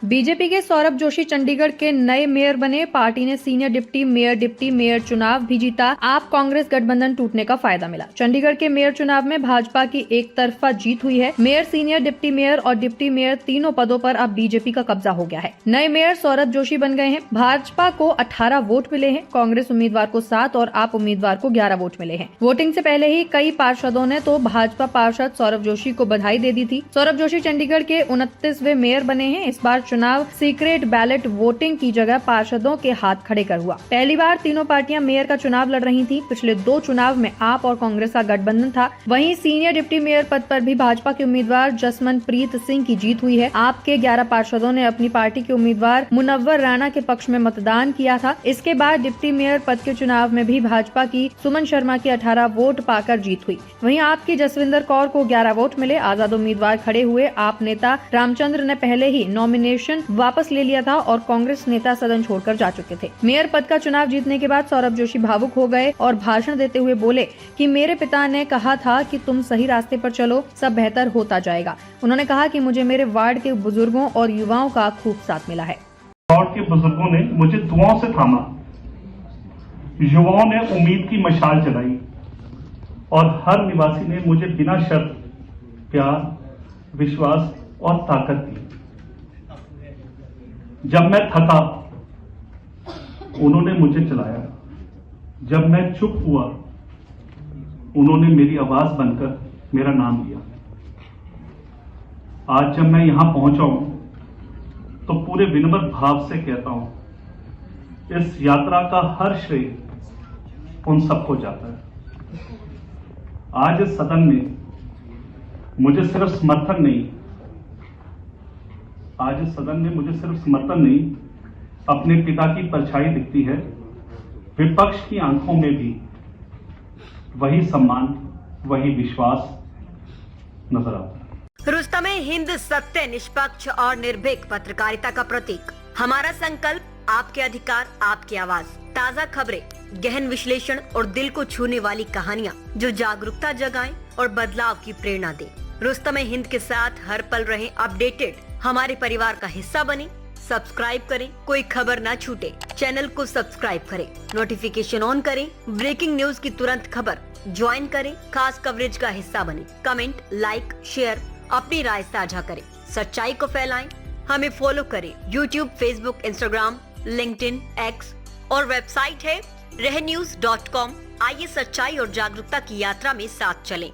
BJP के सौरभ जोशी चंडीगढ़ के नए मेयर बने। पार्टी ने सीनियर डिप्टी मेयर चुनाव भी जीता। आप कांग्रेस गठबंधन टूटने का फायदा मिला। चंडीगढ़ के मेयर चुनाव में भाजपा की एक तरफा जीत हुई है। मेयर, सीनियर डिप्टी मेयर और डिप्टी मेयर तीनों पदों पर अब बीजेपी का कब्जा हो गया है। नए मेयर सौरभ जोशी बन गए हैं। भाजपा को 18 वोट मिले हैं, कांग्रेस उम्मीदवार को 7 और आप उम्मीदवार को 11 वोट मिले हैं। वोटिंग से पहले ही कई पार्षदों ने तो भाजपा पार्षद सौरभ जोशी को बधाई दे दी थी। सौरभ जोशी चंडीगढ़ के 29वें मेयर बने हैं। इस बार चुनाव सीक्रेट बैलेट वोटिंग की जगह पार्षदों के हाथ खड़े कर हुआ। पहली बार तीनों पार्टियां मेयर का चुनाव लड़ रही थी। पिछले 2 चुनाव में आप और कांग्रेस का गठबंधन था। वहीं सीनियर डिप्टी मेयर पद पर भी भाजपा के उम्मीदवार जसमनप्रीत सिंह की जीत हुई है। आपके 11 पार्षदों ने अपनी पार्टी के उम्मीदवार मुनव्वर राणा के पक्ष में मतदान किया था। इसके बाद डिप्टी मेयर पद के चुनाव में भी भाजपा की सुमन शर्मा की 18 वोट पाकर जीत हुई। वहीं आपकी जसविंदर कौर को 11 वोट मिले। आजाद उम्मीदवार खड़े हुए। आप नेता रामचंद्र ने पहले ही नॉमिनेशन वापस ले लिया था और कांग्रेस नेता सदन छोड़कर जा चुके थे। मेयर पद का चुनाव जीतने के बाद सौरभ जोशी भावुक हो गए और भाषण देते हुए बोले कि मेरे पिता ने कहा था कि तुम सही रास्ते पर चलो, सब बेहतर होता जाएगा। उन्होंने कहा कि मुझे मेरे वार्ड के बुजुर्गों और युवाओं का खूब साथ मिला है। वार्ड के बुजुर्गों ने मुझे दुआओं से थामा, युवाओं ने उम्मीद की मशाल जलाई और हर निवासी ने मुझे बिना शर्त प्यार, विश्वास और ताकत दी। जब मैं थका, उन्होंने मुझे चलाया। जब मैं चुप हुआ, उन्होंने मेरी आवाज बनकर मेरा नाम लिया। आज जब मैं यहां पहुंचा हूं, तो पूरे विनम्र भाव से कहता हूं, इस यात्रा का हर श्रेय उन सबको जाता है। आज इस सदन में मुझे सिर्फ समर्थन नहीं, अपने पिता की परछाई दिखती है। विपक्ष की आंखों में भी वही सम्मान, वही विश्वास नजर आता है। रुस्तम-ए-हिंद सत्य, निष्पक्ष और निर्भीक पत्रकारिता का प्रतीक। हमारा संकल्प, आपके अधिकार, आपकी आवाज। ताज़ा खबरें, गहन विश्लेषण और दिल को छूने वाली कहानियां जो जागरूकता जगाएं और बदलाव की प्रेरणा दें। रुस्तम-ए-हिंद के साथ हर पल रहें अपडेटेड। हमारे परिवार का हिस्सा बने। सब्सक्राइब करें, कोई खबर ना छूटे। चैनल को सब्सक्राइब करें, नोटिफिकेशन ऑन करें, ब्रेकिंग न्यूज की तुरंत खबर ज्वाइन करें, खास कवरेज का हिस्सा बने। कमेंट, लाइक, शेयर, अपनी राय साझा करें, सच्चाई को फैलाएं। हमें फॉलो करें YouTube, Facebook, Instagram, LinkedIn, X और वेबसाइट है रहnews.com। आइए सच्चाई और जागरूकता की यात्रा में साथ चलें।